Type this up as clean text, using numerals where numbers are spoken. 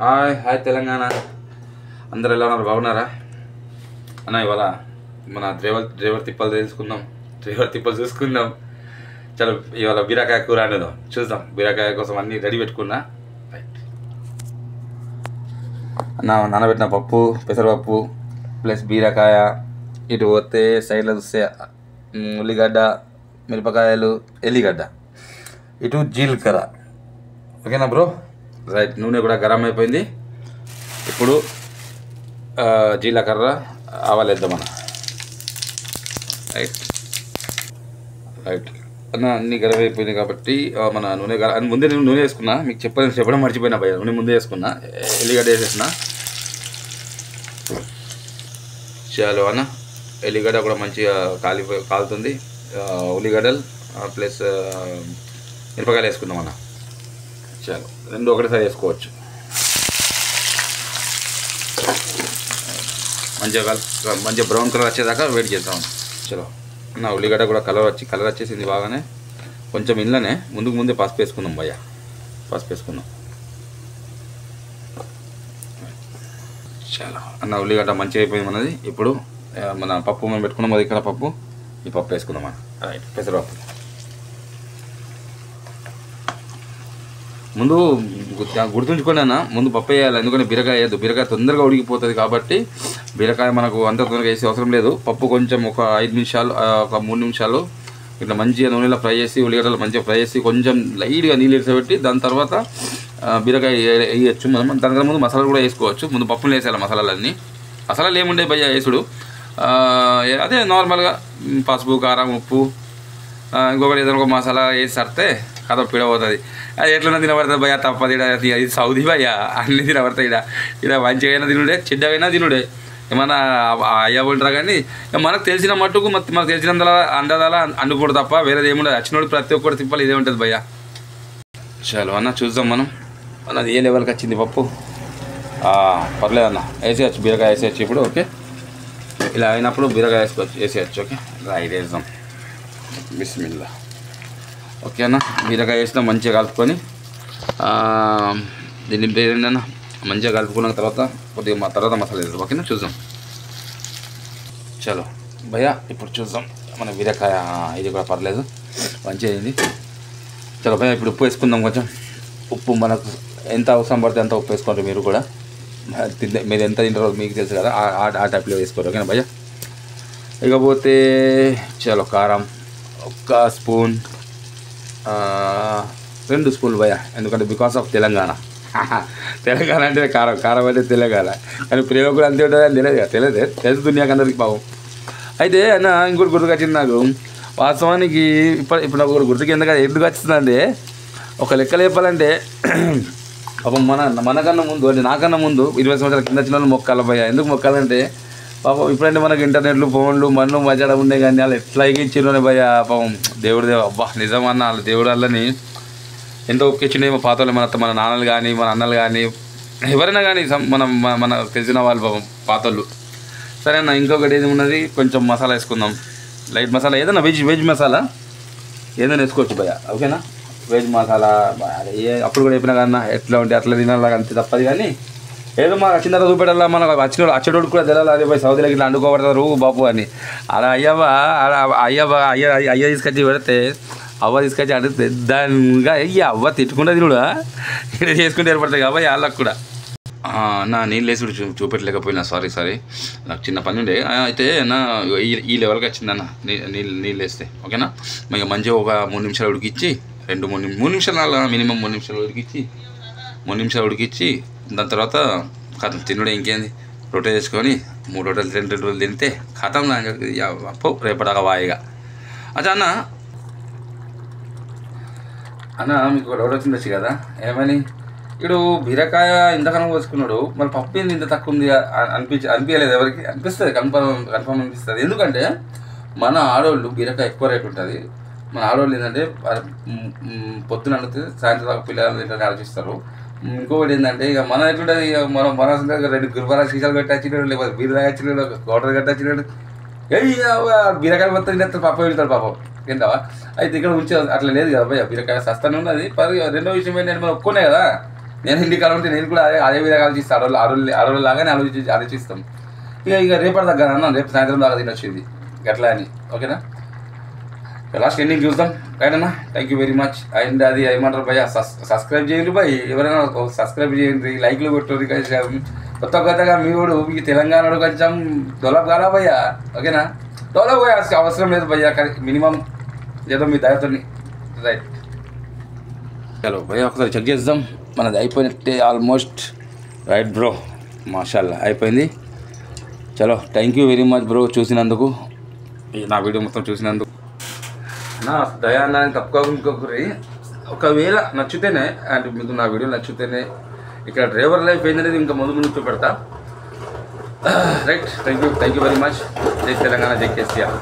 Hi hi Telangana, అందరు ఎలా ఉన్నారు? బాగున్నారా అన్న? ఇవాళ మన డ్రైవర్ తిప్పలు తెలుసుకుందాం, డ్రైవర్ తిప్పలు చూసుకుందాం. చలో ఇవాళ బీరకాయ కూర అనేది చూద్దాం. బీరకాయ కోసం అన్నీ రెడీ పెట్టుకున్నా. రైట్ నానబెట్టిన పప్పు, పెసరపప్పు ప్లస్ బీరకాయ. ఇటు పోతే సైడ్లో చూస్తే ఉల్లిగడ్డ, మిరపకాయలు, ఎల్లిగడ్డ, ఇటు జీలకర్ర. ఓకేనా బ్రో? రైట్. నూనె కూడా గరం అయిపోయింది. ఇప్పుడు జీలకర్ర, ఆవాలు వేద్దాం అన్న. రైట్ రైట్ అన్న, అన్నీ గరం అయిపోయింది కాబట్టి మన నూనె ముందే నేను నూనె వేసుకున్నా. మీకు చెప్పడం మర్చిపోయినా భయ్య, నూనె ముందే వేసుకున్నా. ఎల్లిగడ్డ వేసేసిన. చాలు అన్న, ఎల్లిగడ్డ కూడా మంచిగా కాలుతుంది. ఉల్లిగడ్డలు ప్లస్ మిరపకాయలు వేసుకుందాం అన్న. చాలు, రెండు ఒకటేసారి వేసుకోవచ్చు. మంచిగా బ్రౌన్ కలర్ వచ్చేదాకా వెయిట్ చేద్దాం. చలో నా ఉల్లిగడ్డ కూడా కలర్ వచ్చేసింది బాగానే. కొంచెం ఇంట్లోనే ముందే పసుపు వేసుకుందాం భయ్య, పసుపు వేసుకుందాం. చాలా అన్న, ఉల్లిగడ్డ మంచిగా అయిపోయింది మనది. ఇప్పుడు మన పప్పు మనం పెట్టుకున్నాం కదా ఇక్కడ పప్పు, ఈ పప్పు వేసుకుందాం అన్న. రైట్, పెసరపప్పు. ముందు గుర్తుంచుకోండి అన్న, ముందు పప్పు వేయాలి. ఎందుకంటే బీరకాయ వేయద్దు, బీరకాయ తొందరగా ఉడికిపోతుంది కాబట్టి బీరకాయ మనకు అంత తొందరగా వేసే అవసరం లేదు. పప్పు కొంచెం ఒక 5 నిమిషాలు, ఒక 3 నిమిషాలు ఇట్లా మంచిగా నూనెలో ఫ్రై చేసి, ఉల్లిగడ్డలు మంచిగా ఫ్రై చేసి, కొంచెం లైట్గా నీళ్ళు వేసేపెట్టి దాని తర్వాత బీరకాయ వేయచ్చు. మనం దానికన్నా ముందు మసాలాలు కూడా వేసుకోవచ్చు. ముందు పప్పులు వేసేయాలి. మసాలాలు ఏముండే భయ్య వేసుడు, అదే నార్మల్గా పసుపు, కారం, ఉప్పు, ఇంకొకటి ఏదైనా ఒక మసాలా వేసి సరితే కథ పిడవుతుంది. అది ఎట్లన్నా తినబడుతుంది భయ్య, తప్పది. ఇది సౌదీ భయ్య, అన్నీ తినబడతాయి. ఇక్కడ మంచిగా అయినా తినుడే, చెడ్డగైనా తినుడే. ఏమన్నా అయ్యా ఉంటారా కానీ మనకు తెలిసిన మట్టుకు మనకు తెలిసినంత అందాల అండుకోడు తప్ప వేరేది ఏముండదు. వచ్చినోడు ప్రతి ఒక్కటి తిప్పాలి, ఇదే ఉంటుంది భయ్య. చాలు అన్న, చూద్దాం మనం అన్నది ఏ లెవెల్కి వచ్చింది పప్పు. పర్లేదన్న, వేసేయచ్చు, బీరకాయ వేసేయచ్చు ఇప్పుడు. ఓకే, ఇలా అయినప్పుడు బీరకాయ వేసేయచ్చు. ఓకే రైట్, వేద్దాం. బిస్మిల్లా. ఓకే అన్న, బీరకాయ వేసినా మంచిగా కలుపుకొని దీన్ని ఏంటన్నా మంచిగా కలుపుకున్న తర్వాత కొద్దిగా తర్వాత మసాలా వేద్దాం. ఓకేనా, చూద్దాం. చలో భయ్య, ఇప్పుడు చూద్దాం మన బీరకాయ. ఇది కూడా పర్లేదు, మంచిగా అయింది. చలో భయ్య, ఇప్పుడు ఉప్పు వేసుకుందాం. కొంచెం ఉప్పు మనకు ఎంత అవసరం పడితే అంత ఉప్పు వేసుకోండి. మీరు కూడా మీరు ఎంత తింటారో మీకు తెలుసు కదా, ఆ టైప్లో వేసుకోరు. ఓకేనా భయ్య? ఇకపోతే చలో కారం 1 స్పూన్, 2 స్పూన్లు భయ్య. ఎందుకంటే బికాస్ ఆఫ్ తెలంగాణ అంటే కారం అంటే తెలంగాణ. కానీ ప్రేమ కూడా అంతే ఉంటుంది అని తెలుసు దునియాకి అందరికి పాపం. అయితే అన్న, ఇంకోటి గుర్తుకొచ్చింది నాకు. వాస్తవానికి ఇప్పుడు నాకు ఒకటి గుర్తుకి ఎందుకు వచ్చిందంటే, ఒక లెక్కలు చెప్పాలంటే పాపం మనకన్నా ముందు అంటే నాకన్నా ముందు 20 సంవత్సరాల కింద వచ్చిన వాళ్ళు మొక్కాలి భయ్య. ఎందుకు మొక్కాలంటే పాపం ఇప్పుడంటే మనకు ఇంటర్నెట్లు, ఫోన్లు, మన్ను మజ్జడం ఉండే కానీ వాళ్ళు ఎట్లా ఎగించినే భయ్య. పాపం దేవుడు అబ్బా నిజమన్న, వాళ్ళ దేవుడు వాళ్ళని ఎంతో ఒప్పించిండే. మా పాత వాళ్ళు, మన నాన్నలు కానీ, మన అన్నలు కానీ, ఎవరైనా కానీ మన తెలిసిన వాళ్ళు పాపం పాతోళ్ళు. సరే అన్న, ఇంకొకటి ఏది ఉన్నది, కొంచెం మసాలా వేసుకుందాం. లైట్ మసాలా ఏదన్నా వెజ్ మసాలా ఏదైనా వేసుకోవచ్చు భయ్య. ఓకేనా, వెజ్ మసాలా అప్పుడు కూడా చెప్పినా కన్నా ఎట్లా ఉంటే అట్లా తినాలి అంతే తప్పదు. కానీ ఏదో మాకు వచ్చిన తర్వాత చూపెట్టాలా, మనకు వచ్చేటోడు కూడా తెలాలి. అదే పోయి సౌదీలో ఇట్లా అండుకోబడతారు బాపు అని. అలా అయ్య తీసుకొచ్చి పెడితే అవ్వ తీసుకొచ్చి అడిగితే దానిగా అవ్వ తిట్టుకుంటే తినుడా ఇక్కడ చేసుకుంటే ఏర్పడతాయి కాబట్టి వాళ్ళకు కూడా. నా నీళ్ళు వేసి చూపెట్టలేకపోయినా సారీ, నాకు చిన్న పని ఉండే. అయితే నా ఈ లెవెల్కి వచ్చిందన్న నీళ్ళు వేస్తే. ఓకేనా, మీకు మంచిగా ఒక 3 నిమిషాలు ఉడికిచ్చి, 3 నిమిషాలు మినిమం 3 నిమిషాలు ఉడికిచ్చి దాని తర్వాత కథం తినుడే. ఇంకేంది, రొట్టె చేసుకొని 3 రొట్టెలు 2 రొట్టెలు తింటే కథం. అప్పు రేపటిదాకా వాయిగా. అచ్చా అన్న మీకు ఒక డౌట్ వచ్చిందచ్చు కదా, ఏమని? ఇప్పుడు బీరకాయ ఇంతకన్నా పోసుకున్నాడు, మళ్ళీ పప్పు ఏంది ఇంత తక్కువ ఉంది అనిపించలేదు ఎవరికి? అనిపిస్తుంది, కన్ఫర్మ్ అనిపిస్తుంది. ఎందుకంటే మన ఆడవాళ్ళు బీరకాయ ఎక్కువ రేటు ఉంటుంది. మన ఆడవాళ్ళు ఏంటంటే పొద్దున అడిగితే సాయంత్రం దాకా పిల్లలు ఏంటంటే ఆలోచిస్తారు. ఇంకొకటి ఏంటంటే ఇక మన ఎట్లుంటుంది, ఇక మన 2 గురువారాలు సీసాలు కట్టించినాడు, లేకపోతే బీరకాయ వచ్చినాడు, కోటలు కట్టించినాడు, బీరకాయ మొత్తం తినేస్తారు, పప్పు వెళ్తాడు పాపం. ఏంటవా? అయితే ఇక్కడ ఉంచే అట్లా లేదు కదా భయ్య, బీరకాయ సస్తానే ఉన్నది. రెండో విషయం ఏంటంటే మనం ఒప్పుకునే కదా, నేను ఇంటికాడ ఉంటే నేను కూడా అదే విధంగా ఆలోచిస్తాను. అడవులు లాగానే ఆలోచిస్తాం. ఇక రేపటి దగ్గర అన్న రేపు సాయంత్రం దాకా తినొచ్చింది గట్లా అని. ఓకేనా, లాస్ట్ ఎండింగ్ చూద్దాం. రైట్ అన్న, thank you very much. And అది ఏమంటారు భయ్య, సబ్స్క్రైబ్ చేయండి భయ్, ఎవరైనా సబ్స్క్రైబ్ చేయండి, లైక్లు కొట్టండి. కొత్తగా మీ వాడు ఈ తెలంగాణలో కొంచెం డెవలప్ కాదా భయ్య? ఓకేనా, డెవలప్ అవసరం లేదు భయ్య, కానీ మినిమం ఏదో మీ దయతో. రైట్, చలో భయ్య ఒకసారి చెక్ చేద్దాం. మనది అయిపోయినట్టే ఆల్మోస్ట్. రైట్ బ్రో, మాషాల్లా అయిపోయింది. చలో, thank you very much bro చూసినందుకు, నా వీడియో మొత్తం చూసినందుకు. నా దయాన్ని తప్పుకోకరి, ఒకవేళ నచ్చితేనే అండ్ మీకు నా వీడియో నచ్చితేనే ఇక్కడ డ్రైవర్ లైఫ్ ఏంటనేది ఇంకా ముందు చూపెడతా. Right, thank you very much. జై తెలంగాణ, జై కేసీఆర్.